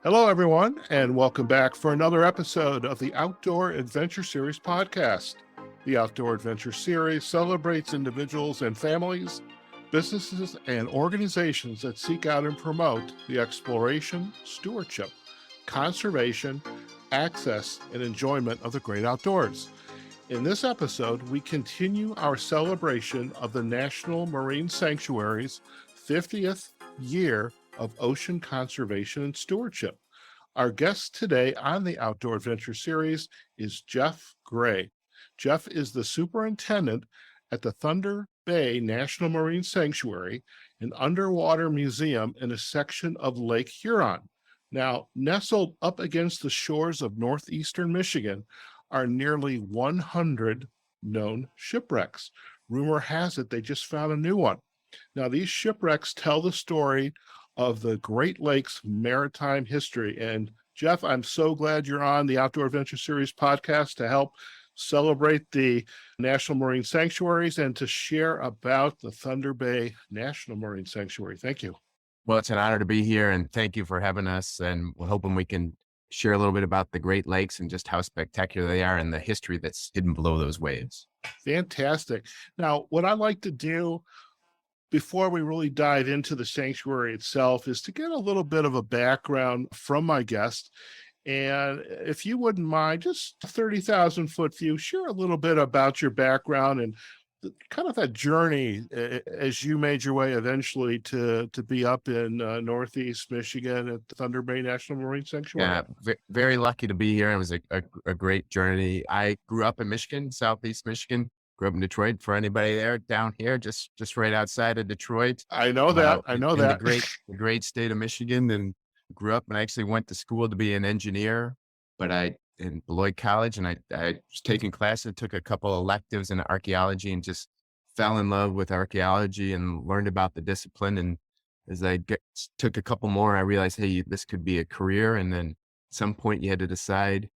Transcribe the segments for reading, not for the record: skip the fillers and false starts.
Hello, everyone, and welcome back for another episode of the Outdoor Adventure Series podcast. The Outdoor Adventure Series celebrates individuals and families, businesses, and organizations that seek out and promote the exploration, stewardship, conservation, access, and enjoyment of the great outdoors. In this episode, we continue our celebration of the National Marine Sanctuary's 50th year of ocean conservation and stewardship. Our guest today on the Outdoor Adventure Series is Jeff Gray. Jeff is the superintendent at the Thunder Bay National Marine Sanctuary, an underwater museum in a section of Lake Huron. Now, nestled up against the shores of northeastern Michigan are nearly 100 known shipwrecks. Rumor has it they just found a new one. Now, these shipwrecks tell the story of the Great Lakes maritime history. And Jeff, I'm so glad you're on the Outdoor Adventure Series podcast to help celebrate the National Marine Sanctuaries and to share about the Thunder Bay National Marine Sanctuary. Thank you. Well, it's an honor to be here, and thank you for having us. And we're hoping we can share a little bit about the Great Lakes and just how spectacular they are and the history that's hidden below those waves. Fantastic. Now, what I like to do before we really dive into the sanctuary itself is to get a little bit of a background from my guest. And if you wouldn't mind, just a 30,000 foot view, share a little bit about your background and kind of that journey as you made your way eventually to be up in Northeast Michigan at the Thunder Bay National Marine Sanctuary. Yeah, very lucky to be here. It was a great journey. I grew up in Michigan, Southeast Michigan. Grew up in Detroit. For anybody there down here, just right outside of Detroit. I know that. I know that. The great state of Michigan, and grew up and I actually went to school to be an engineer, but in Beloit College, and I was taking classes, took a couple electives in archaeology, and just fell in love with archaeology and learned about the discipline. And as took a couple more, I realized, hey, this could be a career. And then at some point, you had to decide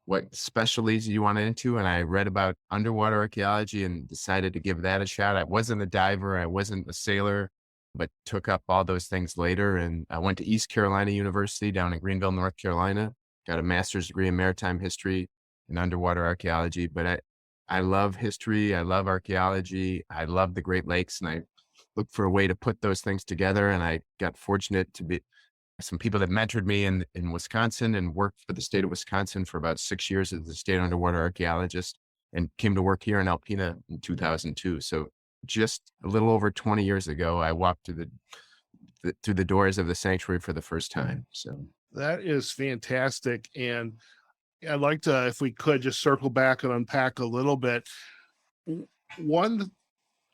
what specialties you wanted into. And I read about underwater archaeology and decided to give that a shot. I wasn't a diver. I wasn't a sailor, but took up all those things later. And I went to East Carolina University down in Greenville, North Carolina, got a master's degree in maritime history and underwater archaeology. But I love history. I love archaeology. I love the Great Lakes. And I looked for a way to put those things together. And I got fortunate to be some people that mentored me in Wisconsin and worked for the state of Wisconsin for about 6 years as the state underwater archaeologist, and came to work here in Alpena in 2002. So just a little over 20 years ago, I walked through the doors of the sanctuary for the first time. So that is fantastic. And I'd like to, if we could, just circle back and unpack a little bit. One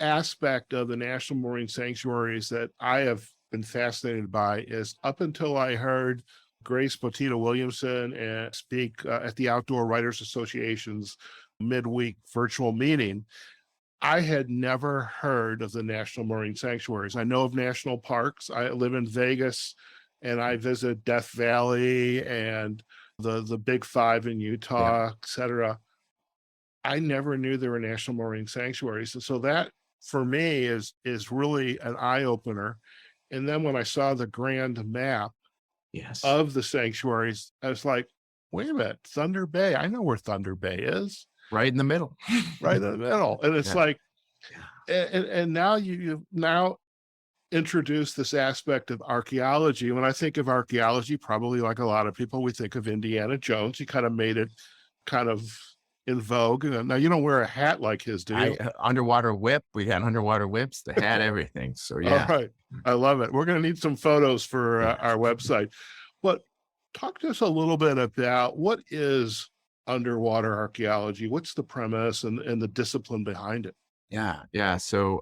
aspect of the National Marine Sanctuaries that I have been fascinated by is up until I heard Grace Botita Williamson speak at the Outdoor Writers Association's midweek virtual meeting, I had never heard of the National Marine Sanctuaries. I know of national parks. I live in Vegas and I visit Death Valley and the Big Five in Utah, et cetera. I never knew there were National Marine Sanctuaries. And so that for me is really an eye opener. And then when I saw the grand map of the sanctuaries, I was like, wait a minute, Thunder Bay. I know where Thunder Bay is. Right in the middle. Right in the middle. And it's like, and now you've now introduced this aspect of archaeology. When I think of archaeology, probably like a lot of people, we think of Indiana Jones. He kind of made it kind of in vogue. Now, you don't wear a hat like his, do you? Underwater whip. We had underwater whips, the hat, everything. So, yeah. All right. I love it. We're going to need some photos for our website. But talk to us a little bit about what is underwater archaeology? What's the premise and the discipline behind it? Yeah. So,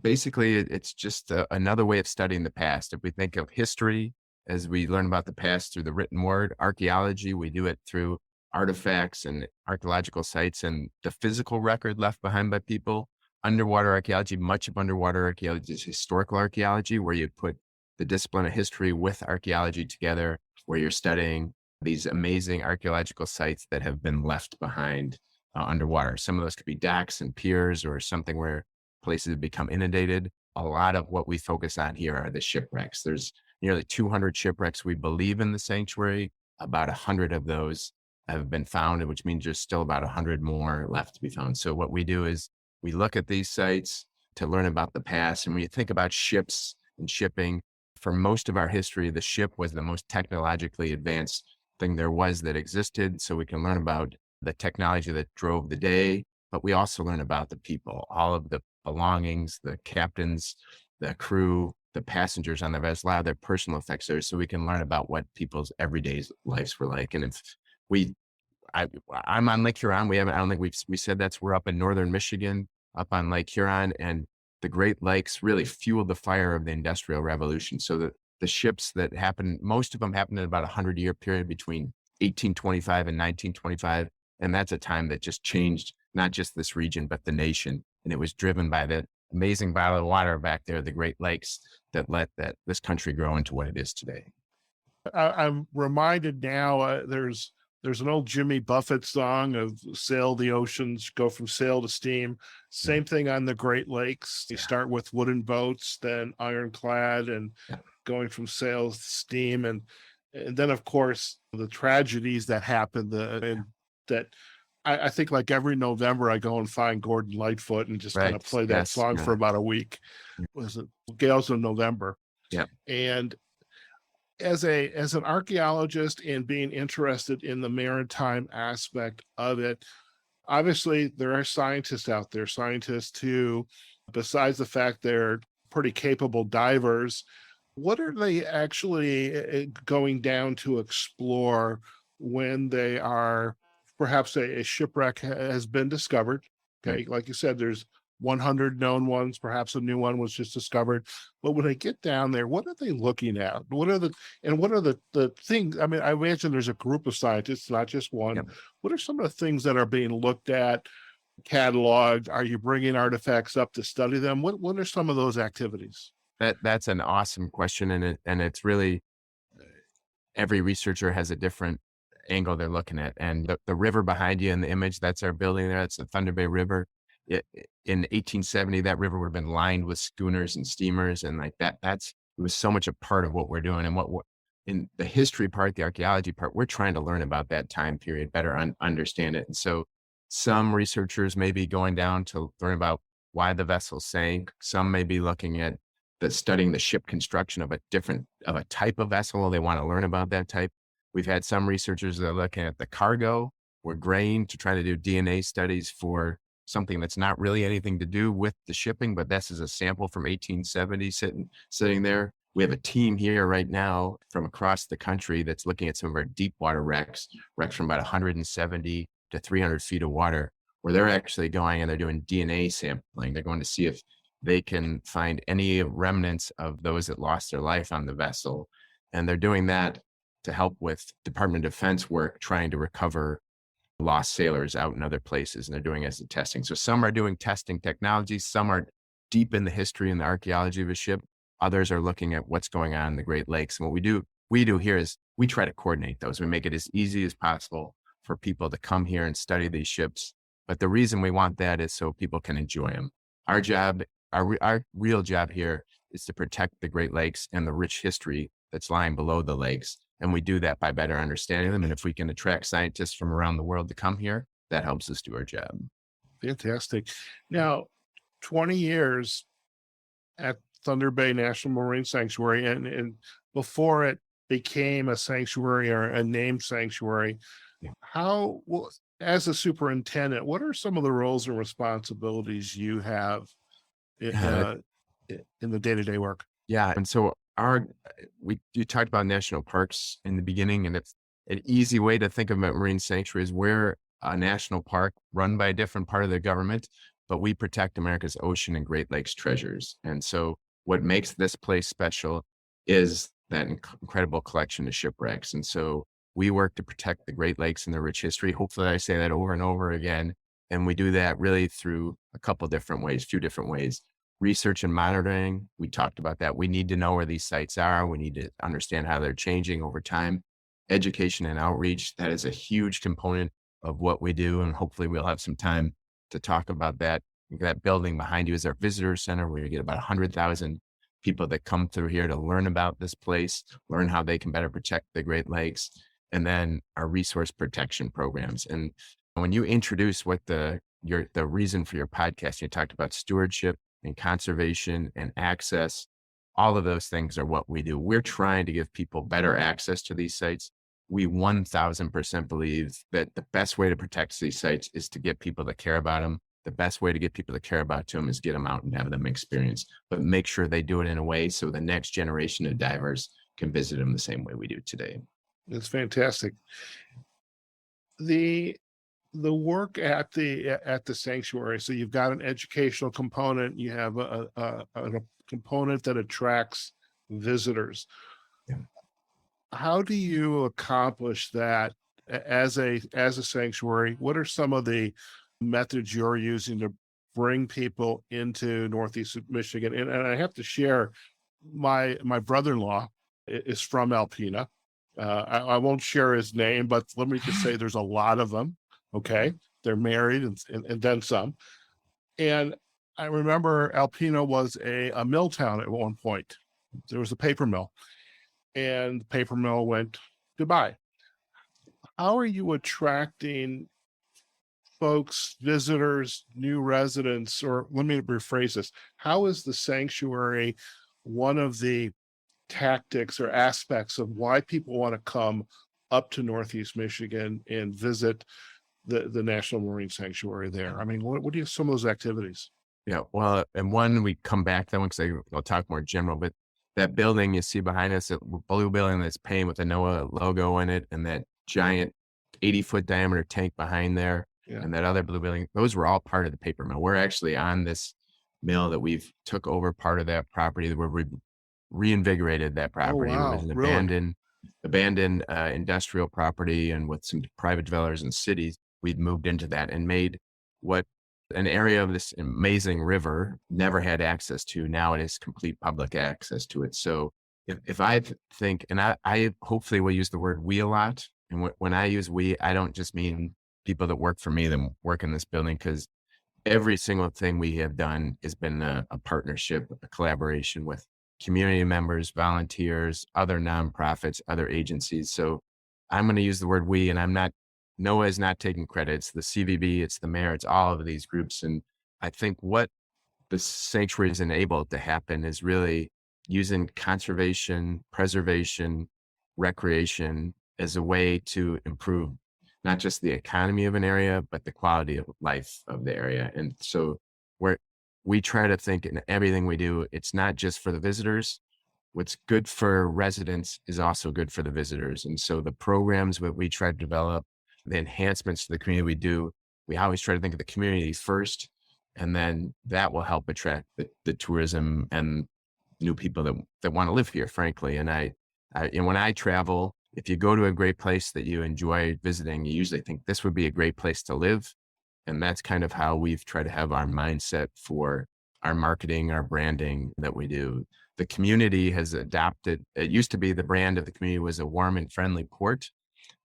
basically, it's just another way of studying the past. If we think of history, as we learn about the past through the written word, archaeology, we do it through artifacts and archaeological sites and the physical record left behind by people. Underwater archaeology, much of underwater archaeology is historical archaeology, where you put the discipline of history with archaeology together, where you're studying these amazing archaeological sites that have been left behind underwater. Some of those could be docks and piers or something where places have become inundated. A lot of what we focus on here are the shipwrecks. There's nearly 200 shipwrecks we believe in the sanctuary. About 100 of those have been found, which means there's still about 100 more left to be found. So what we do is we look at these sites to learn about the past. And when you think about ships and shipping, for most of our history, the ship was the most technologically advanced thing there was that existed. So we can learn about the technology that drove the day, but we also learn about the people, all of the belongings, the captains, the crew, the passengers on the vessel, a lot of their personal effects there. So we can learn about what people's everyday lives were like. And if we, I, I'm on Lake Huron. I don't think we said we're up in northern Michigan, up on Lake Huron, and the Great Lakes really fueled the fire of the Industrial Revolution. So the ships that happened, most of them happened in about a 100-year period between 1825 and 1925. And that's a time that just changed not just this region, but the nation. And it was driven by the amazing body of water back there, the Great Lakes, that let this country grow into what it is today. I'm reminded now, there's an old Jimmy Buffett song of sail the oceans, go from sail to steam. Same thing on the Great Lakes. You start with wooden boats, then ironclad, and going from sail to steam. And then, of course, the tragedies that happened, and that I think like every November, I go and find Gordon Lightfoot and just kind of play that song for about a week. Was it Gales of November? Yeah. And as an archaeologist and being interested in the maritime aspect of it, obviously there are scientists out there, scientists who, besides the fact they're pretty capable divers, what are they actually going down to explore when they are, perhaps a shipwreck has been discovered? Okay, like you said, there's 100 known ones, perhaps a new one was just discovered. But when they get down there, what are they looking at? What are the things? I mean, I imagine there's a group of scientists, not just one. Yep. What are some of the things that are being looked at, cataloged? Are you bringing artifacts up to study them? What are some of those activities? That's an awesome question. And it's really, every researcher has a different angle they're looking at. And the river behind you in the image, that's our building there. That's the Thunder Bay River. In 1870, that river would have been lined with schooners and steamers, and like that. It was so much a part of what we're doing. And what in the history part, the archaeology part, we're trying to learn about that time period, better understand it. And so some researchers may be going down to learn about why the vessel sank. Some may be looking at studying the ship construction of a type of vessel. They want to learn about that type. We've had some researchers that are looking at the cargo or grain to try to do DNA studies for something that's not really anything to do with the shipping, but this is a sample from 1870 sitting there. We have a team here right now from across the country that's looking at some of our deep water wrecks from about 170 to 300 feet of water, where they're actually going and they're doing DNA sampling. They're going to see if they can find any remnants of those that lost their life on the vessel. And they're doing that to help with Department of Defense work, trying to recover lost sailors out in other places, and they're doing as the testing. So some are doing testing technologies, some are deep in the history and the archaeology of a ship. Others are looking at what's going on in the Great Lakes. And what we do here is we try to coordinate those. We make it as easy as possible for people to come here and study these ships. But the reason we want that is so people can enjoy them. Our job, our real job here is to protect the Great Lakes and the rich history that's lying below the lakes. And we do that by better understanding them. And if we can attract scientists from around the world to come here, that helps us do our job. Fantastic. Now, 20 years at Thunder Bay National Marine Sanctuary, and before it became a sanctuary or a named sanctuary, as a superintendent, what are some of the roles and responsibilities you have in the day-to-day work? Yeah. And so you talked about national parks in the beginning, and it's an easy way to think about marine sanctuaries. We're a national park run by a different part of the government, but we protect America's ocean and Great Lakes treasures. And so what makes this place special is that incredible collection of shipwrecks. And so we work to protect the Great Lakes and their rich history. Hopefully I say that over and over again. And we do that really through a few different ways. Research and monitoring, we talked about that. We need to know where these sites are. We need to understand how they're changing over time. Education and outreach, that is a huge component of what we do. And hopefully we'll have some time to talk about that. That building behind you is our visitor center, where you get about 100,000 people that come through here to learn about this place, learn how they can better protect the Great Lakes, and then our resource protection programs. And when you introduce what the reason for your podcast, you talked about stewardship and conservation and access. All of those things are what we do. We're trying to give people better access to these sites. We 1000% believe that the best way to protect these sites is to get people that care about them. The best way to get people to care about them is get them out and have them experience, but make sure they do it in a way so the next generation of divers can visit them the same way we do today. It's fantastic. The work at the sanctuary. So you've got an educational component. You have a component that attracts visitors. Yeah. How do you accomplish that as a sanctuary? What are some of the methods you're using to bring people into Northeast Michigan? And I have to share, my brother-in-law is from Alpena. I won't share his name, but let me just say there's a lot of them. Okay. They're married and then some. And I remember Alpena was a mill town at one point. There was a paper mill, and the paper mill went goodbye. How are you attracting folks, visitors, new residents? Or let me rephrase this. How is the sanctuary one of the tactics or aspects of why people want to come up to Northeast Michigan and visit the National Marine Sanctuary there? I mean, what are some of those activities? Yeah, well, and one, we come back to that one because I'll talk more general, but that building you see behind us, that blue building that's painted with the NOAA logo in it, and that giant 80-foot diameter tank behind there, Yeah. and that other blue building, those were all part of the paper mill. We're actually on this mill that we've took over part of that property, that we reinvigorated that property. wow. It was an Really? abandoned industrial property, and with some private developers and cities, we'd moved into that and made what an area of this amazing river never had access to. Now it is complete public access to it. So if I think, and I hopefully will use the word we a lot. And when I use we, I don't just mean people that work for me that work in this building, because every single thing we have done has been a partnership, a collaboration with community members, volunteers, other nonprofits, other agencies. So I'm going to use the word we, and NOAA is not taking credit. It's the CVB, it's the mayor, it's all of these groups. And I think what the sanctuary has enabled to happen is really using conservation, preservation, recreation as a way to improve not just the economy of an area, but the quality of life of the area. And so we try to think in everything we do, it's not just for the visitors. What's good for residents is also good for the visitors. And so the programs that we try to develop, the enhancements to the community we do, we always try to think of the community first, and then that will help attract the tourism and new people that want to live here, frankly. And and when I travel, if you go to a great place that you enjoy visiting, you usually think this would be a great place to live. And that's kind of how we've tried to have our mindset for our marketing, our branding that we do. The community has adopted, it used to be the brand of the community was a warm and friendly port.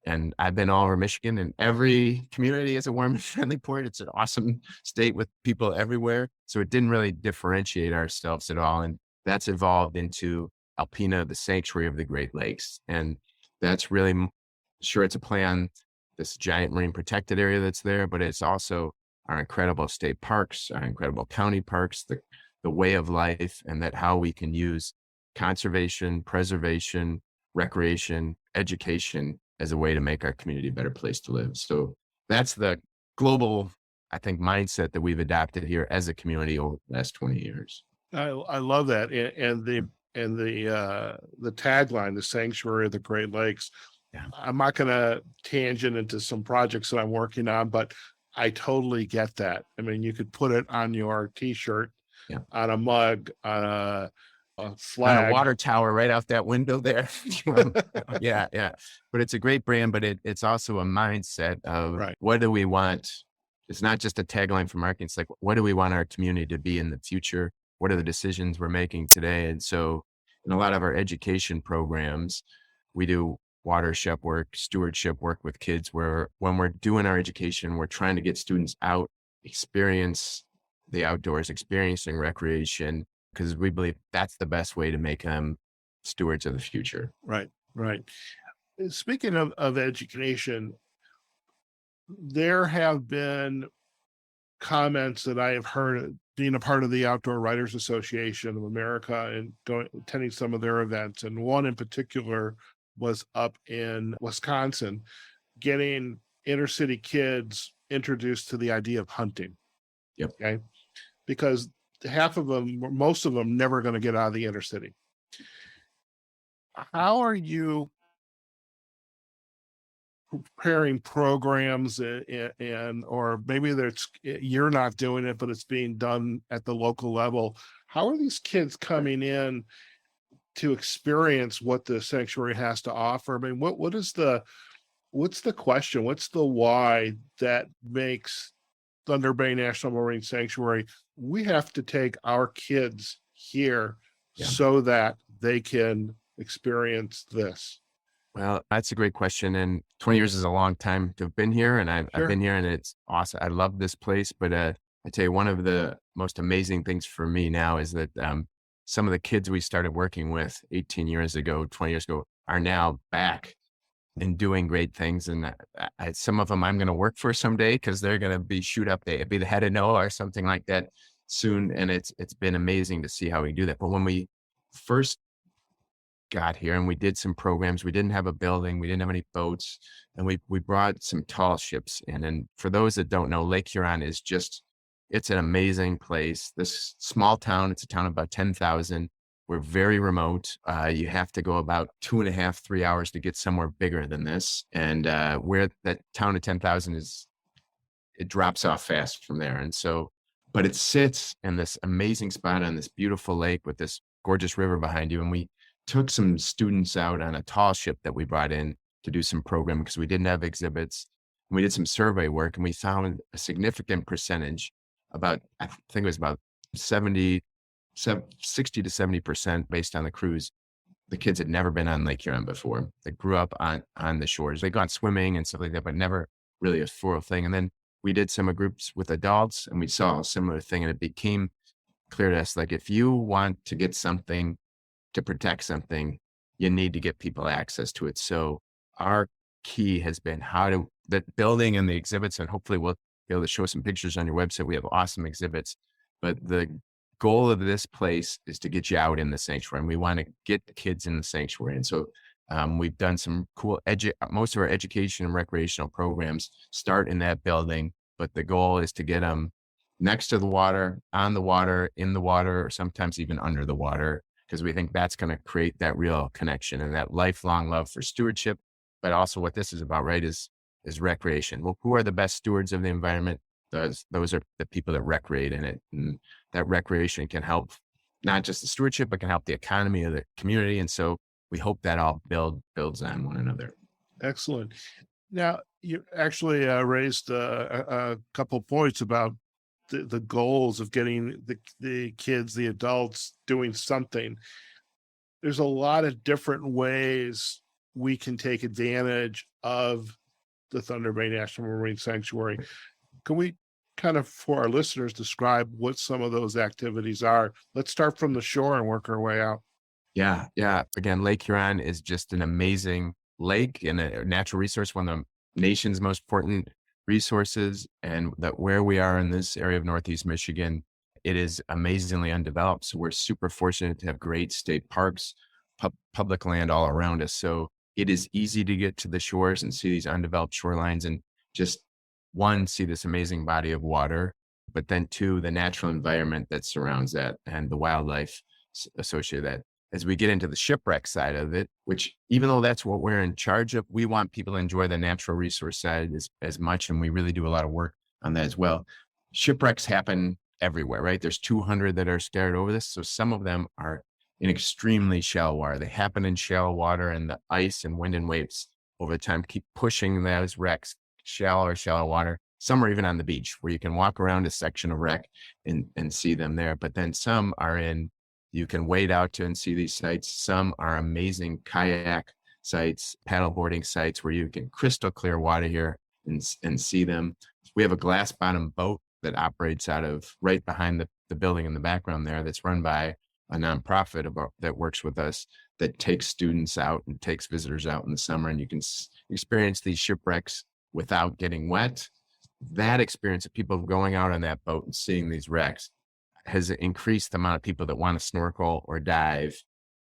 And I've been all over Michigan, and every community is a warm and friendly port. It's an awesome state with people everywhere. So it didn't really differentiate ourselves at all. And that's evolved into Alpena, the sanctuary of the Great Lakes. And that's really, sure, it's a play on this giant marine protected area that's there, but it's also our incredible state parks, our incredible county parks, the way of life, and that how we can use conservation, preservation, recreation, education as a way to make our community a better place to live. So that's the global, I think, mindset that we've adopted here as a community over the last 20 years. I love that. And the tagline, the sanctuary of the Great Lakes. Yeah. I'm not going to tangent into some projects that I'm working on, but I totally get that. I mean, you could put it on your t-shirt, Yeah. on a mug, on a On flag. a water tower right out that window there. Yeah. But it's a great brand, but it's also a mindset of Right. what do we want? It's not just a tagline for marketing. It's like, what do we want our community to be in the future? What are the decisions we're making today? And so in a lot of our education programs, we do watershed work, stewardship work with kids, where when we're doing our education, we're trying to get students out, experience the outdoors, experiencing recreation, because we believe that's the best way to make them stewards of the future. Right, right. Speaking of education, there have been comments that I have heard being a part of the Outdoor Writers Association of America and attending some of their events. And one in particular was up in Wisconsin, getting inner city kids introduced to the idea of hunting. Yep. Okay. Because half of them, most of them, never going to get out of the inner city. How are you preparing programs and or maybe that's you're not doing it, but it's being done at the local level? How are these kids coming in to experience what the sanctuary has to offer? I mean, what's the question? What's the why that makes Thunder Bay National Marine Sanctuary? We have to take our kids here so that they can experience this. Well, that's a great question. And 20 years is a long time to have been here. And I've been here and it's awesome. I love this place. But I tell you, one of the most amazing things for me now is that some of the kids we started working with 18 years ago, 20 years ago, are now back and doing great things. And some of them I'm going to work for someday because they're going to be shoot up. They'd be the head of NOAA or something like that soon. And it's been amazing to see how we do that. But when we first got here and we did some programs, we didn't have a building, we didn't have any boats, and we brought some tall ships in. And for those that don't know, Lake Huron is it's an amazing place. This small town, it's a town of about 10,000. We're very remote. You have to go about 2.5, 3 hours to get somewhere bigger than this. And where that town of 10,000 it drops off fast from there. And so, but it sits in this amazing spot on this beautiful lake with this gorgeous river behind you. And we took some students out on a tall ship that we brought in to do some programming because we didn't have exhibits. And we did some survey work and we found a significant percentage, I think it was about 60 to 70% based on the crews. The kids had never been on Lake Huron before. They grew up on the shores. They gone swimming and stuff like that, but never really a full thing. And then we did some groups with adults and we saw a similar thing. And it became clear to us, like, if you want to get something, to protect something, you need to get people access to it. So our key has been the building and the exhibits, and hopefully we'll be able to show some pictures on your website. We have awesome exhibits, but the goal of this place is to get you out in the sanctuary, and we want to get the kids in the sanctuary. And so we've done some cool most of our education and recreational programs start in that building, but the goal is to get them next to the water, on the water, in the water, or sometimes even under the water, because we think that's going to create that real connection and that lifelong love for stewardship. But also what this is about, right, is recreation. Well, who are the best stewards of the environment? Those are the people that recreate in it. And that recreation can help not just the stewardship, but can help the economy of the community. And so we hope that all builds on one another. Excellent. Now, you actually raised a couple points about the goals of getting the kids, the adults doing something. There's a lot of different ways we can take advantage of the Thunder Bay National Marine Sanctuary. Can we kind of, for our listeners, describe what some of those activities are? Let's start from the shore and work our way out. Yeah. Again, Lake Huron is just an amazing lake and a natural resource, one of the nation's most important resources, and that where we are in this area of Northeast Michigan, it is amazingly undeveloped. So we're super fortunate to have great state parks, public land all around us. So it is easy to get to the shores and see these undeveloped shorelines and just, one, see this amazing body of water, but then two, the natural environment that surrounds that and the wildlife associated with that. As we get into the shipwreck side of it, which even though that's what we're in charge of, we want people to enjoy the natural resource side as much. And we really do a lot of work on that as well. Shipwrecks happen everywhere, right? There's 200 that are scattered over this. So some of them are in extremely shallow water. They happen in shallow water, and the ice and wind and waves over time keep pushing those wrecks shallow water. Some are even on the beach where you can walk around a section of wreck and see them there. But then some are you can wade out to and see these sites. Some are amazing kayak sites, paddleboarding sites where you can crystal clear water here and see them. We have a glass bottom boat that operates out of right behind the building in the background there that's run by nonprofit that works with us that takes students out and takes visitors out in the summer, and you can experience these shipwrecks without getting wet. That experience of people going out on that boat and seeing these wrecks has increased the amount of people that want to snorkel or dive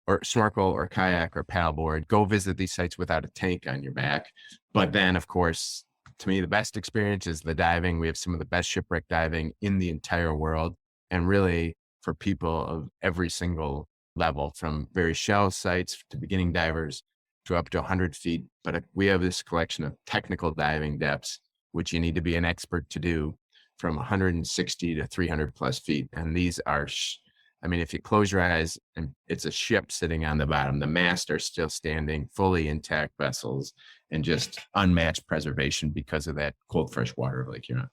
or snorkel or kayak or paddleboard, go visit these sites without a tank on your back. But then, of course, to me, the best experience is the diving. We have some of the best shipwreck diving in the entire world. And really, for people of every single level, from very shallow sites to beginning divers to up to 100 feet. But we have this collection of technical diving depths, which you need to be an expert to do, from 160 to 300 plus feet. And these are, if you close your eyes and it's a ship sitting on the bottom, the masts are still standing, fully intact vessels, and just unmatched preservation because of that cold, fresh water of Lake Huron.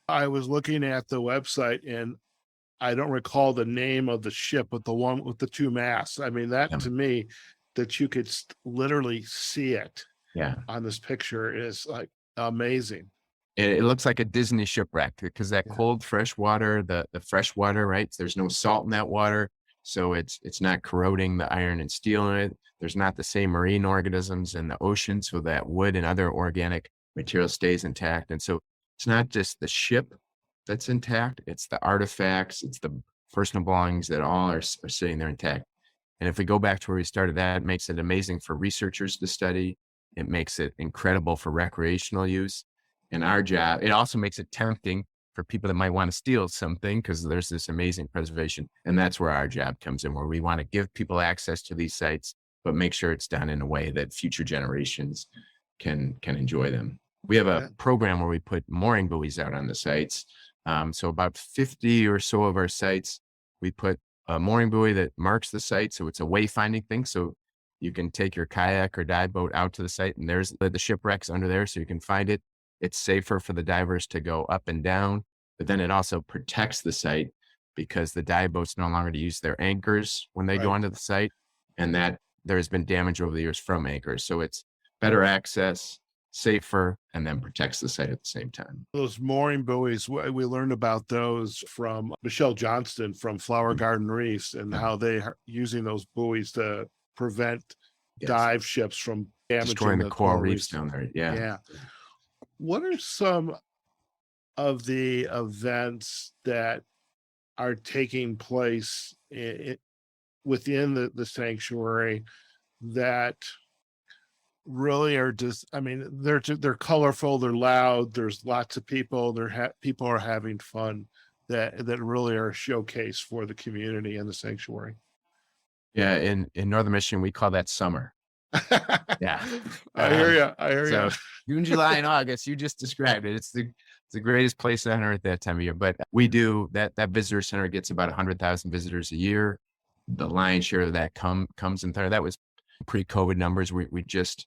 I was looking at the website and I don't recall the name of the ship, but the one with the two masts. That to me, that you could literally see it on this picture is like amazing. It looks like a Disney shipwreck because that cold, fresh water, the fresh water, right? There's no salt in that water. So it's not corroding the iron and steel in it. There's not the same marine organisms in the ocean. So that wood and other organic material stays intact. And so it's not just the ship that's intact. It's the artifacts. It's the personal belongings that all are sitting there intact. And if we go back to where we started, that makes it amazing for researchers to study. It makes it incredible for recreational use. And our job, it also makes it tempting for people that might want to steal something because there's this amazing preservation. And that's where our job comes in, where we want to give people access to these sites, but make sure it's done in a way that future generations can enjoy them. We have a program where we put mooring buoys out on the sites. So about 50 or so of our sites, we put a mooring buoy that marks the site. So it's a wayfinding thing. So you can take your kayak or dive boat out to the site and there's the shipwrecks under there so you can find it. It's safer for the divers to go up and down, but then it also protects the site because the dive boats no longer use their anchors when they go onto the site, and that there has been damage over the years from anchors. So it's better access, safer, and then protects the site at the same time. Those mooring buoys, we learned about those from Michelle Johnston from Flower Garden Reefs and how they are using those buoys to prevent dive ships from destroying the coral reefs down there. Yeah. What are some of the events that are taking place within the sanctuary that really are just, they're colorful, they're loud, there's lots of people, people are having fun that really are a showcase for the community and the sanctuary? Yeah. In Northern Michigan, we call that summer. Yeah. I hear you. June, July, and August, you just described it. It's the greatest place on earth that time of year. But we do that visitor center gets about 100,000 visitors a year. The lion's share of that comes in there. That was pre-COVID numbers. We just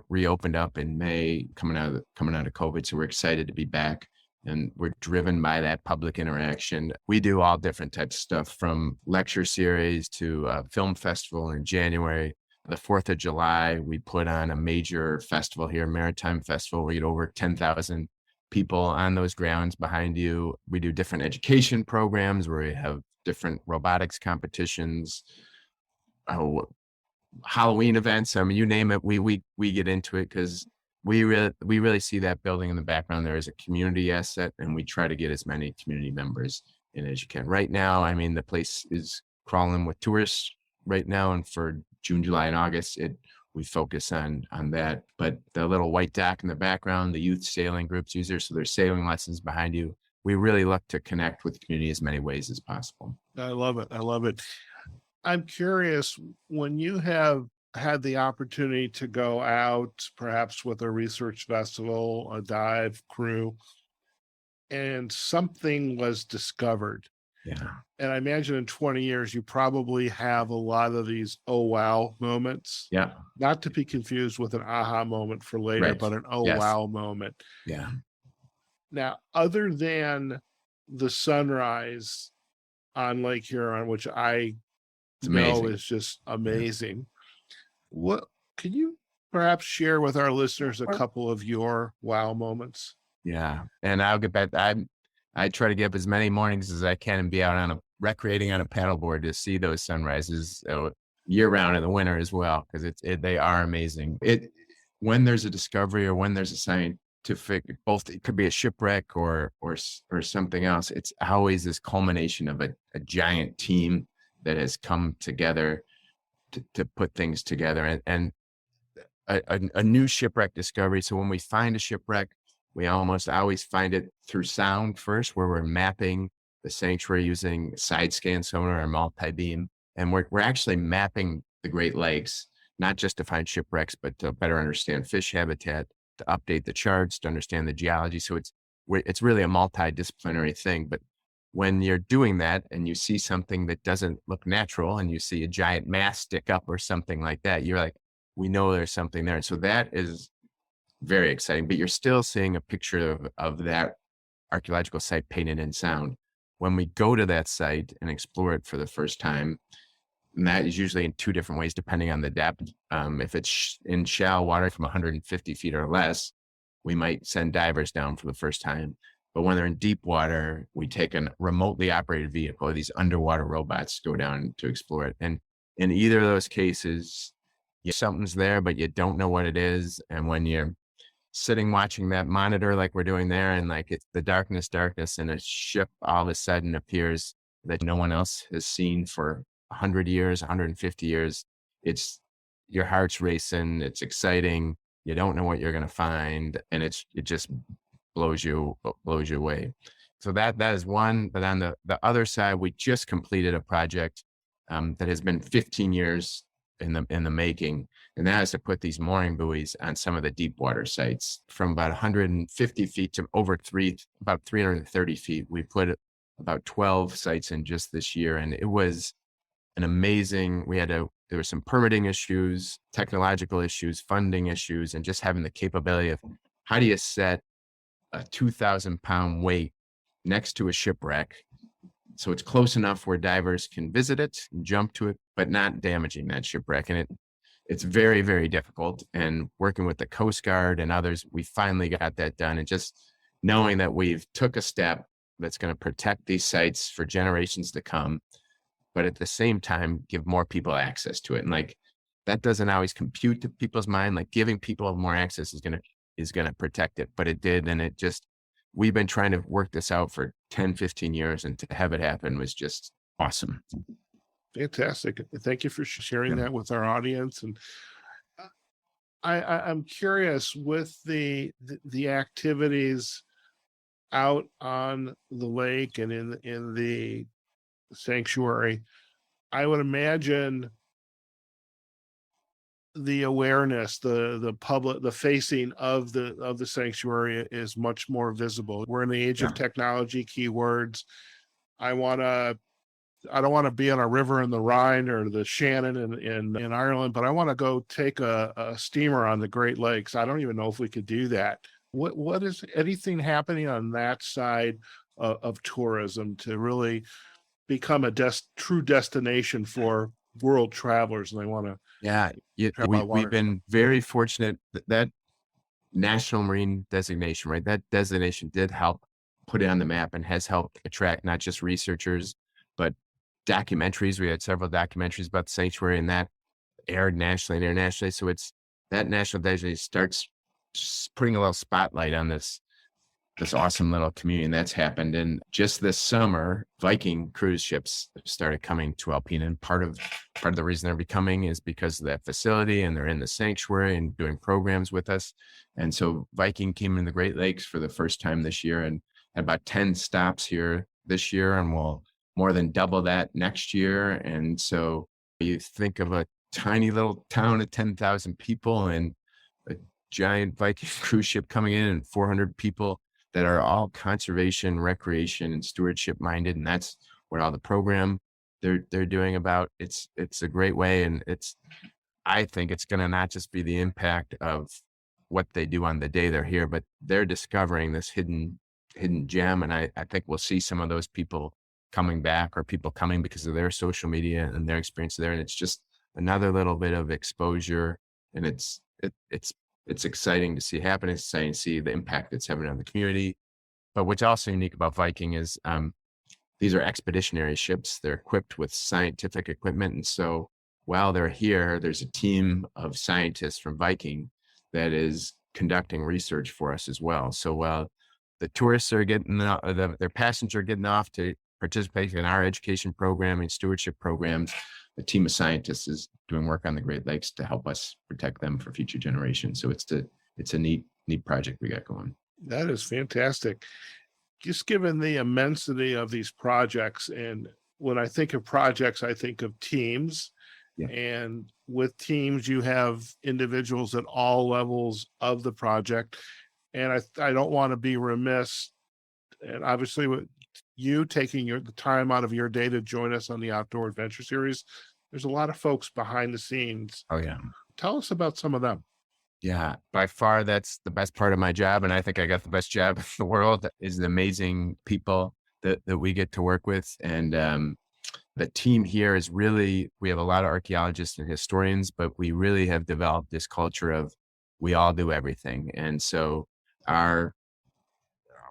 reopened up in May, coming out of COVID. So we're excited to be back. And we're driven by that public interaction. We do all different types of stuff, from lecture series to a film festival in January. The 4th of July, we put on a major festival here, Maritime Festival. We get over 10,000 people on those grounds behind you. We do different education programs where we have different robotics competitions, Halloween events. You name it, we get into it because we really see that building in the background there as a community asset, and we try to get as many community members in as you can. Right now, the place is crawling with tourists right now, and for June, July, and August, we focus on that. But the little white dock in the background, the youth sailing groups use there, so there's sailing lessons behind you. We really look to connect with the community as many ways as possible. I love it. I'm curious, when you have had the opportunity to go out, perhaps with a research vessel, a dive crew, and something was discovered. Yeah. And I imagine in 20 years, you probably have a lot of these oh wow moments. Yeah. Not to be confused with an aha moment for later, but an wow moment. Yeah. Now, other than the sunrise on Lake Huron, which I know is just amazing, what can you perhaps share with our listeners a couple of your wow moments? Yeah. And I'll get back. I try to get up as many mornings as I can and be out on a recreating on a paddleboard to see those sunrises year round in the winter as well, because they are amazing. When there's a discovery or when there's a scientific, both it could be a shipwreck or something else. It's always this culmination of a giant team that has come together to put things together, and a new shipwreck discovery. So when we find a shipwreck, we almost always find it through sound first, where we're mapping the sanctuary using side scan sonar or multi-beam. And we're actually mapping the Great Lakes, not just to find shipwrecks, but to better understand fish habitat, to update the charts, to understand the geology. So it's really a multidisciplinary thing. But when you're doing that and you see something that doesn't look natural and you see a giant mass stick up or something like that, you're like, we know there's something there. And so that is very exciting, but you're still seeing a picture of that archaeological site painted in sound. When we go to that site and explore it for the first time, and that is usually in two different ways, depending on the depth. If it's in shallow water from 150 feet or less, we might send divers down for the first time. But when they're in deep water, we take a remotely operated vehicle. These underwater robots go down to explore it. And in either of those cases, something's there, but you don't know what it is. And when you're sitting watching that monitor like we're doing there, and like it's the darkness, and a ship all of a sudden appears that no one else has seen for 100 years, 150 years, it's your heart's racing. It's exciting. You don't know what you're going to find. And it just blows you away. So that is one. But on the other side, we just completed a project that has been 15 years in the making, and that is to put these mooring buoys on some of the deep water sites from about 150 feet to about 330 feet. We put about 12 sites in just this year, and it was an amazing. There were some permitting issues, technological issues, funding issues, and just having the capability of how do you set a 2,000-pound weight next to a shipwreck so it's close enough where divers can visit it and jump to it, but not damaging that shipwreck. And it's very, very difficult. And working with the Coast Guard and others, we finally got that done. And just knowing that we've took a step that's going to protect these sites for generations to come, but at the same time, give more people access to it. And like, that doesn't always compute to people's mind. Like giving people more access is going to protect it, but it did. And we've been trying to work this out for 10, 15 years, and to have it happen was just awesome. Fantastic. Thank you for sharing that with our audience. And I'm curious, with the activities out on the lake and in the sanctuary, I would imagine the awareness, the public, the facing of the sanctuary is much more visible. We're in the age of technology, keywords. I don't want to be on a river in the Rhine or the Shannon in Ireland, but I want to go take a steamer on the Great Lakes. I don't even know if we could do that. What is anything happening on that side of tourism to really become a true destination for world travelers, and they want to we've been very fortunate that national marine designation, right? That designation did help put it on the map and has helped attract not just researchers, but documentaries. We had several documentaries about the sanctuary, and that aired nationally and internationally. So it's that national designation starts putting a little spotlight on this awesome little community, and that's happened. And just this summer, Viking cruise ships started coming to Alpena, and part of the reason they're becoming is because of that facility, and they're in the sanctuary and doing programs with us. And so Viking came in the Great Lakes for the first time this year, and had about 10 stops here this year, and we'll more than double that next year. And so you think of a tiny little town of 10,000 people and a giant Viking cruise ship coming in, and 400 people that are all conservation, recreation, and stewardship minded. And that's what all the program they're doing about. It's a great way. And I think it's going to not just be the impact of what they do on the day they're here, but they're discovering this hidden gem. And I think we'll see some of those people coming back, or people coming because of their social media and their experience there. And it's just another little bit of exposure. And it's exciting to see happen. It's exciting to see the impact it's having on the community. But what's also unique about Viking is these are expeditionary ships. They're equipped with scientific equipment. And so while they're here, there's a team of scientists from Viking that is conducting research for us as well. So while the tourists are their passengers are getting off to participate in our education program and stewardship programs, a team of scientists is doing work on the Great Lakes to help us protect them for future generations. So it's a neat project we got going. That is fantastic. Just given the immensity of these projects, and when I think of projects, I think of teams. Yeah. And with teams, you have individuals at all levels of the project. And I don't want to be remiss, and obviously with you taking the time out of your day to join us on the Outdoor Adventure Series, there's a lot of folks behind the scenes. Oh, yeah. Tell us about some of them. Yeah, by far, that's the best part of my job. And I think I got the best job in the world, is the amazing people that we get to work with. And the team here is really, we have a lot of archaeologists and historians, but we really have developed this culture of we all do everything. And so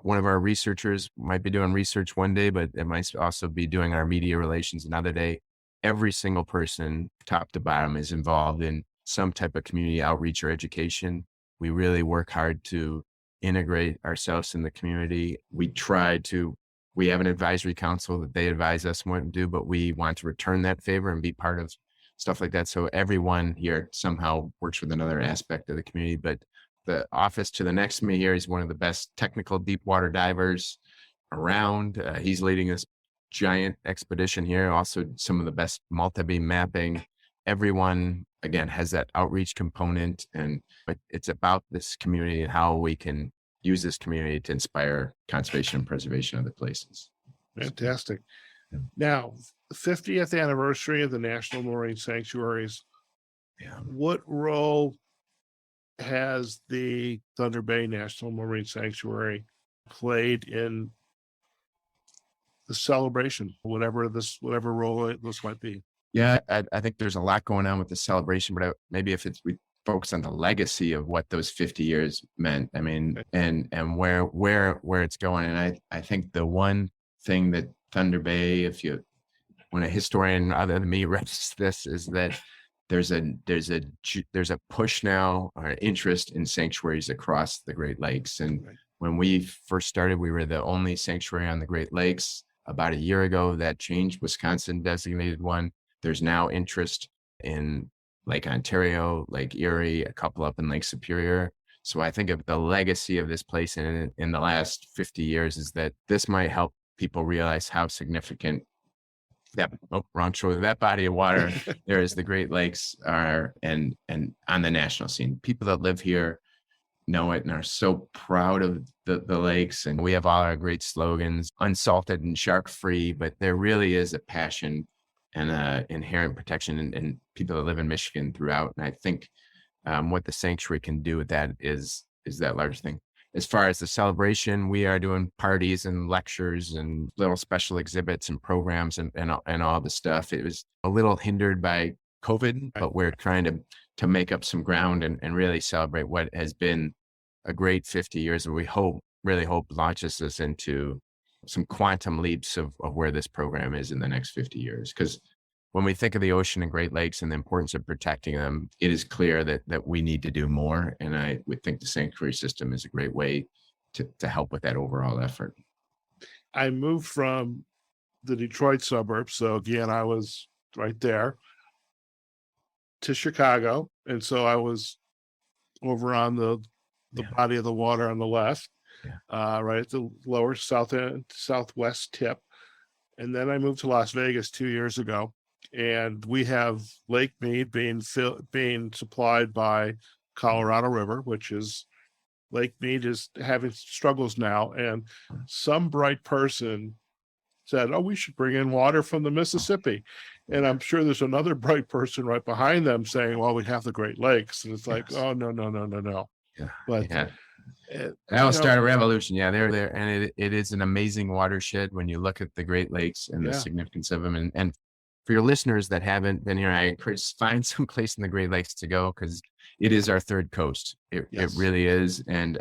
one of our researchers might be doing research one day, but it might also be doing our media relations another day. Every single person, top to bottom, is involved in some type of community outreach or education. We really work hard to integrate ourselves in the community. We have an advisory council that they advise us what to do, but we want to return that favor and be part of stuff like that. So everyone here somehow works with another aspect of the community. But the office to the next to me here is one of the best technical deep water divers around. He's leading this giant expedition here. Also, some of the best multi-beam mapping. Everyone, again, has that outreach component, but it's about this community and how we can use this community to inspire conservation and preservation of the places. Fantastic. Yeah. Now, the 50th anniversary of the National Marine Sanctuaries. Yeah. What role has the Thunder Bay National Marine Sanctuary played in the celebration, whatever role this might be? Yeah, I think there's a lot going on with the celebration, but maybe if we focus on the legacy of what those 50 years meant, I mean, and where it's going. And I think the one thing that Thunder Bay, when a historian other than me reads this, is that there's a push now or interest in sanctuaries across the Great Lakes. And when we first started, we were the only sanctuary on the Great Lakes. About a year ago, that changed. Wisconsin designated one. There's now interest in Lake Ontario, Lake Erie, a couple up in Lake Superior. So I think of the legacy of this place in the last 50 years is that this might help people realize how significant that body of water there is the Great Lakes are, and on the national scene. People that live here know it and are so proud of the lakes. And we have all our great slogans, unsalted and shark free, but there really is a passion and inherent protection in people that live in Michigan throughout. And I think what the sanctuary can do with that is that large thing. As far as the celebration, we are doing parties and lectures and little special exhibits and programs and all the stuff. It was a little hindered by COVID, but we're trying to make up some ground and really celebrate what has been a great 50 years. And we really hope launches us into some quantum leaps of where this program is in the next 50 years. Because when we think of the ocean and Great Lakes and the importance of protecting them, it is clear that we need to do more. And I would think the sanctuary system is a great way to help with that overall effort. I moved from the Detroit suburbs, so again, I was right there, to Chicago. And so I was over on the body of the water on the left. Right at the lower southwest tip. And then I moved to Las Vegas 2 years ago, and we have Lake Mead being supplied by Colorado River, which is Lake Mead is having struggles now. And some bright person said, "Oh, we should bring in water from the Mississippi." And I'm sure there's another bright person right behind them saying, "Well, we have the Great Lakes." And it's like, oh, no. Yeah. But that'll start a revolution. Yeah, they're there. And it is an amazing watershed when you look at the Great Lakes and the significance of them. And for your listeners that haven't been here, I encourage find some place in the Great Lakes to go, because it is our third coast. It really is. And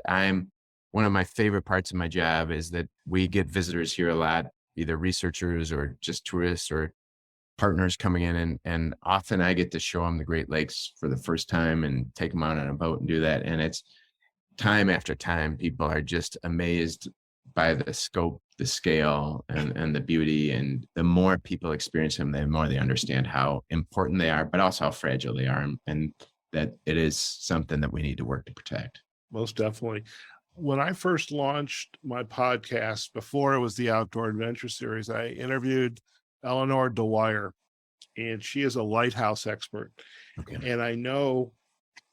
one of my favorite parts of my job is that we get visitors here a lot either researchers or just tourists or partners coming in. And often I get to show them the Great Lakes for the first time and take them out on a boat and do that. And it's time after time, people are just amazed by the scope, the scale, and the beauty. And the more people experience them, the more they understand how important they are, but also how fragile they are, and that it is something that we need to work to protect. Most definitely. When I first launched my podcast, before it was the Outdoor Adventure Series, I interviewed Eleanor Dwyer, and she is a lighthouse expert. Okay. And I know,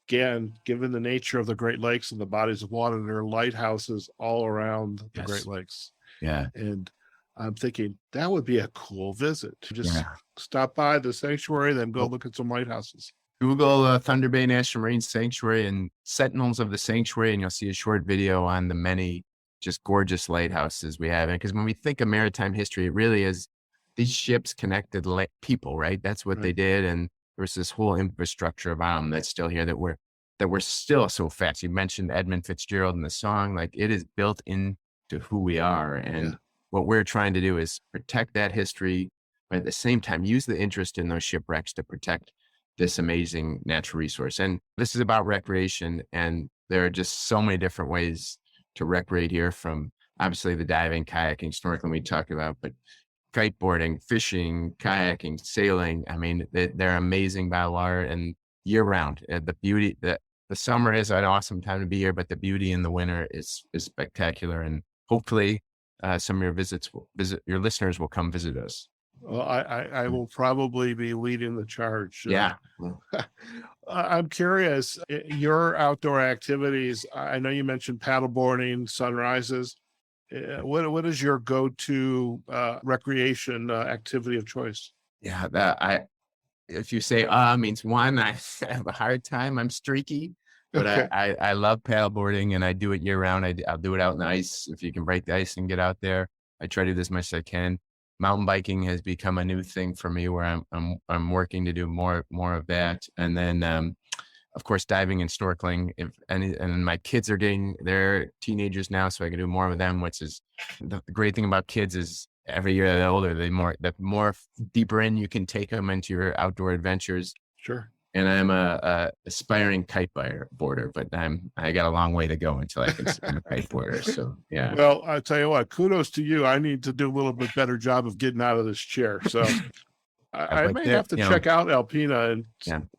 again, given the nature of the Great Lakes and the bodies of water, there are lighthouses all around the Great Lakes. Yeah. And I'm thinking that would be a cool visit to just Yeah. stop by the sanctuary, then go look at some lighthouses. Google Thunder Bay National Marine Sanctuary and Sentinels of the Sanctuary, and you'll see a short video on the many just gorgeous lighthouses we have. Because when we think of maritime history, it really is these ships connected people, right? That's what they did. And there's this whole infrastructure around them that's still here that we're still so fast. You mentioned Edmund Fitzgerald in the song, like it is built into who we are. And what we're trying to do is protect that history, but at the same time, use the interest in those shipwrecks to protect this amazing natural resource. And this is about recreation. And there are just so many different ways to recreate here, from obviously the diving, kayaking, snorkeling we talked about, but kiteboarding, fishing, kayaking, sailing. I mean, they're amazing by water and year round. The beauty, the summer is an awesome time to be here, but the beauty in the winter is spectacular. And hopefully some of your listeners will come visit us. Well, I will probably be leading the charge. Yeah. I'm curious, your outdoor activities, I know you mentioned paddleboarding, sunrises. What is your go-to recreation activity of choice? Yeah, if you say means one, I have a hard time. I'm streaky, but Okay. I love paddleboarding, and I do it year round. I'll do it out in the ice if you can break the ice and get out there. I try to do as much as I can. Mountain biking has become a new thing for me, where I'm working to do more of that. And then of course, diving and snorkeling. And my kids they're teenagers now, so I can do more with them, which is the great thing about kids is every year they're older, the more deeper in you can take them into your outdoor adventures. Sure. And I'm a aspiring kiteboarder, but I got a long way to go until I can become a kiteboarder. So yeah. Well, I tell you what, kudos to you. I need to do a little bit better job of getting out of this chair. So I may have to check out Alpena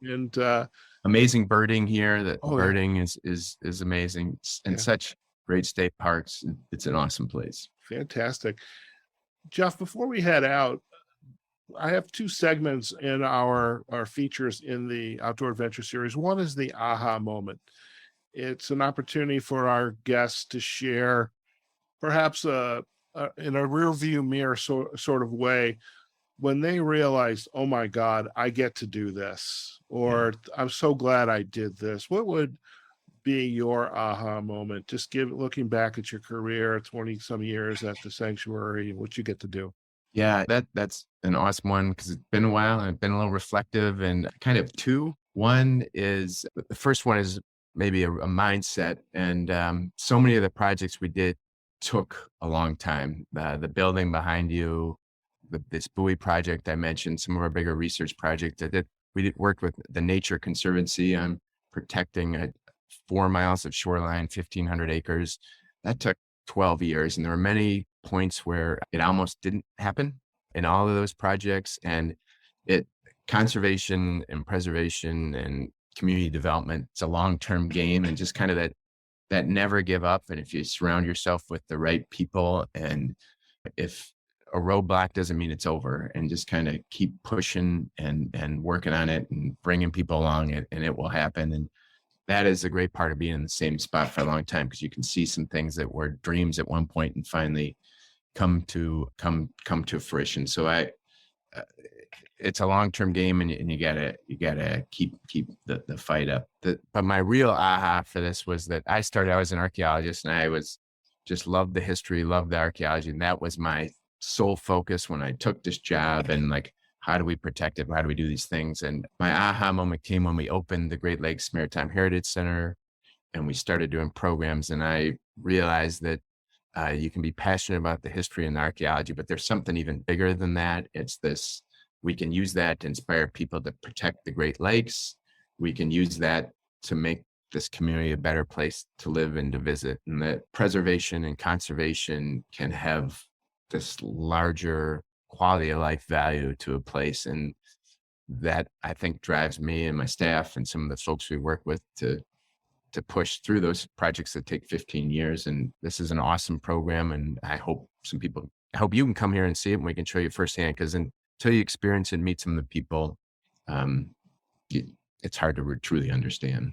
and amazing birding here. The Oh, yeah. birding is amazing, and such great state parks. It's an awesome place. Fantastic. Jeff, before we head out, I have two segments in our features in the Outdoor Adventure Series. One is the aha moment. It's an opportunity for our guests to share, perhaps in a rear view mirror sort of way, when they realized, oh my God, I get to do this, or I'm so glad I did this. What would be your aha moment? Just looking back at your career, 20 some years at the sanctuary, what you get to do. Yeah, that's an awesome one, because it's been a while and I've been a little reflective, and kind of two. One is, the first one is maybe a mindset. And so many of the projects we did took a long time. The building behind you, this buoy project I mentioned, some of our bigger research projects that we worked with the Nature Conservancy on protecting 4 miles of shoreline, 1,500 acres. That took 12 years. And there were many points where it almost didn't happen in all of those projects. And conservation and preservation and community development, it's a long-term game, and just kind of that never give up. And if you surround yourself with the right people, and if a roadblock doesn't mean it's over, and just kind of keep pushing and working on it and bringing people along, and it will happen. And that is a great part of being in the same spot for a long time, because you can see some things that were dreams at one point and finally come to fruition. So it's a long-term game, and you gotta keep the fight up. But my real aha for this was that I was an archaeologist, and I just loved the history, loved the archaeology. And that was my sole focus when I took this job, and like, how do we protect it? How do we do these things? And my aha moment came when we opened the Great Lakes Maritime Heritage Center, and we started doing programs. And I realized that You can be passionate about the history and the archaeology, but there's something even bigger than that. It's this, we can use that to inspire people to protect the Great Lakes. We can use that to make this community a better place to live and to visit. And that preservation and conservation can have this larger quality of life value to a place. And that, I think, drives me and my staff and some of the folks we work with to push through those projects that take 15 years. And this is an awesome program. And I hope you can come here and see it and we can show you firsthand, because until you experience and meet some of the people, it's hard to truly understand.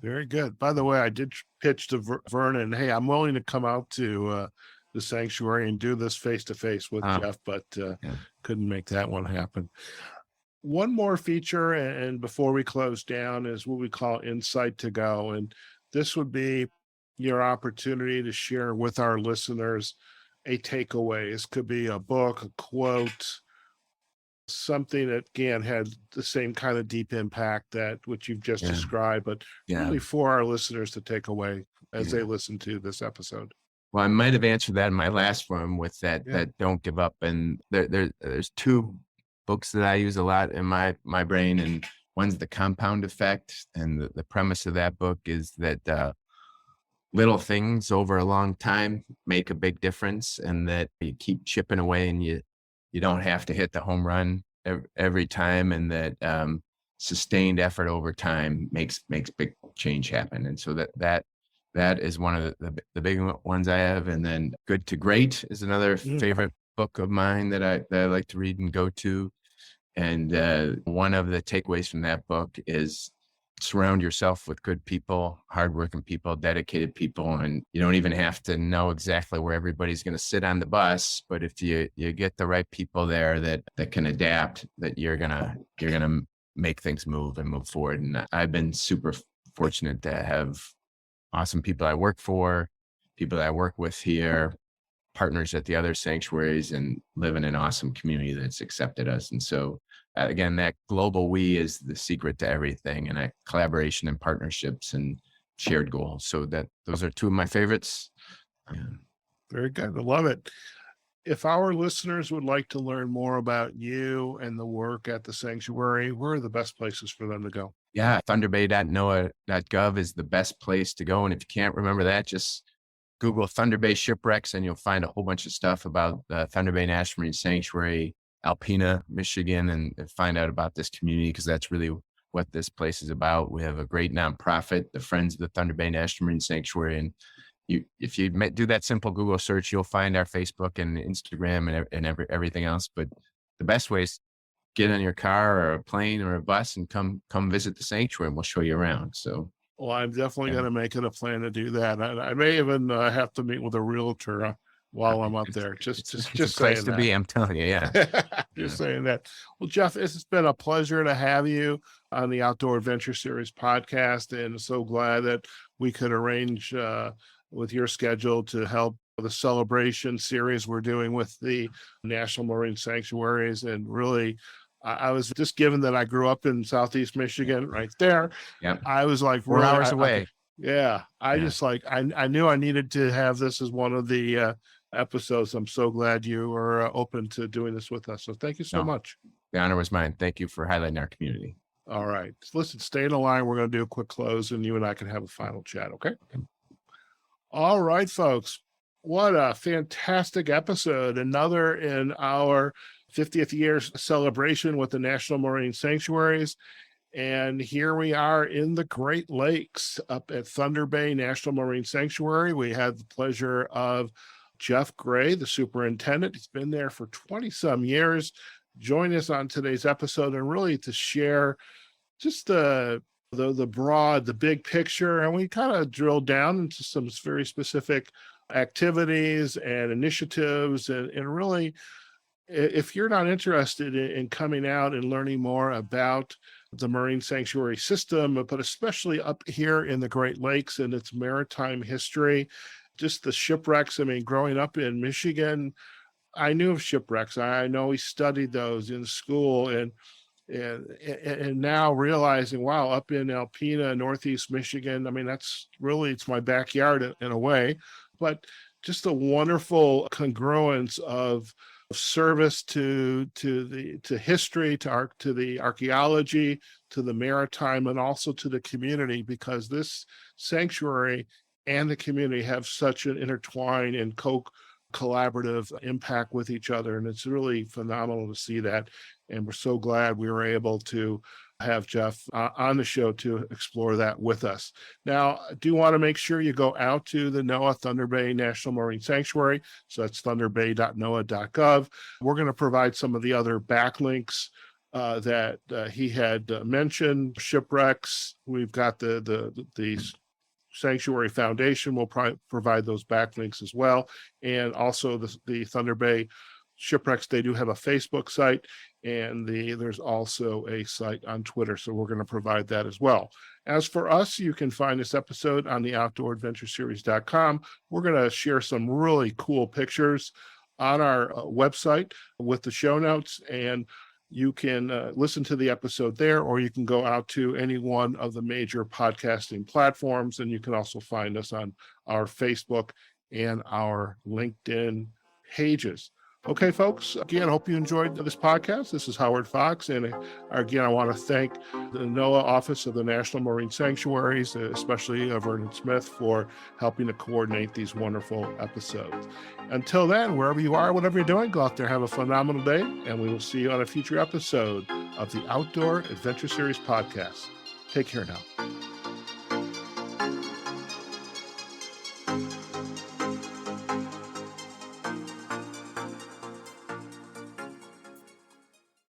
Very good. By the way, I did pitch to Vernon, hey, I'm willing to come out to the sanctuary and do this face to face with Jeff, but couldn't make that one happen. One more feature, and before we close down, is what we call Insight to Go. And this would be your opportunity to share with our listeners a takeaway. This could be a book, a quote, something that, again, had the same kind of deep impact that which you've just described, but really for our listeners to take away as they listen to this episode. Well, I might have answered that in my last one with that don't give up. And there's two books that I use a lot in my brain, and one's The Compound Effect. And the premise of that book is that little things over a long time make a big difference, and that you keep chipping away and you don't have to hit the home run every time, and that sustained effort over time makes big change happen. And so that is one of the big ones I have. And then Good to Great is another favorite book of mine that I like to read and go to. And one of the takeaways from that book is surround yourself with good people, hardworking people, dedicated people. And you don't even have to know exactly where everybody's going to sit on the bus, but if you get the right people there that can adapt, that you're gonna make things move and move forward. And I've been super fortunate to have awesome people I work for, people that I work with here, partners at the other sanctuaries, and live in an awesome community that's accepted us. And so again, that global we is the secret to everything, and collaboration and partnerships and shared goals. So those are two of my favorites. Very good. I love it. If our listeners would like to learn more about you and the work at the sanctuary, where are the best places for them to go? Yeah, thunderbay.noaa.gov is the best place to go. And if you can't remember that, just Google Thunder Bay Shipwrecks and you'll find a whole bunch of stuff about the Thunder Bay National Marine Sanctuary, Alpena, Michigan, and find out about this community, because that's really what this place is about. We have a great nonprofit, the Friends of the Thunder Bay National Marine Sanctuary. And if you do that simple Google search, you'll find our Facebook and Instagram and everything else. But the best way is get on your car or a plane or a bus and come visit the sanctuary, and we'll show you around. So, well, I'm definitely going to make it a plan to do that. I may even have to meet with a realtor while I'm up there. Just place to be. I'm telling you, saying that. Well, Jeff, it's been a pleasure to have you on the Outdoor Adventure Series podcast, and so glad that we could arrange with your schedule to help the celebration series we're doing with the National Marine Sanctuaries. And really, I was just, given that I grew up in Southeast Michigan, right there. Yeah, I was like 4 hours away. I knew I needed to have this as one of the episodes. I'm so glad you were open to doing this with us. So thank you so much. The honor was mine. Thank you for highlighting our community. All right. Listen, stay in the line. We're going to do a quick close, and you and I can have a final chat. Okay. All right, folks. What a fantastic episode. Another in our 50th year celebration with the National Marine Sanctuaries. And here we are in the Great Lakes up at Thunder Bay National Marine Sanctuary. We had the pleasure of Jeff Gray, the superintendent. He's been there for 20 some years. Join us on today's episode and really to share just the big picture. And we kind of drilled down into some very specific activities and initiatives. And really, if you're not interested in coming out and learning more about the marine sanctuary system, but especially up here in the Great Lakes and its maritime history, just the shipwrecks. I mean, growing up in Michigan, I knew of shipwrecks. I know we studied those in school, and now realizing, wow, up in Alpena, Northeast Michigan, I mean, that's really, it's my backyard in a way. But just a wonderful congruence of service to history, to the archaeology, to the maritime, and also to the community, because this sanctuary and the community have such an intertwined and collaborative impact with each other. And it's really phenomenal to see that. And we're so glad we were able to have Jeff on the show to explore that with us. Now, I do want to make sure you go out to the NOAA Thunder Bay National Marine Sanctuary. So that's thunderbay.noaa.gov. We're going to provide some of the other backlinks that he had mentioned. Shipwrecks, we've got the Sanctuary Foundation will provide those backlinks as well. And also the Thunder Bay Shipwrecks, they do have a Facebook site, and there's also a site on Twitter. So we're going to provide that as well. As for us, you can find this episode on the outdooradventureseries.com. We're going to share some really cool pictures on our website with the show notes, and you can listen to the episode there, or you can go out to any one of the major podcasting platforms, and you can also find us on our Facebook and our LinkedIn pages. Okay, folks, again, I hope you enjoyed this podcast. This is Howard Fox, and again, I want to thank the NOAA Office of the National Marine Sanctuaries, especially Vernon Smith, for helping to coordinate these wonderful episodes. Until then, wherever you are, whatever you're doing, go out there, have a phenomenal day, and we will see you on a future episode of the Outdoor Adventure Series podcast. Take care now.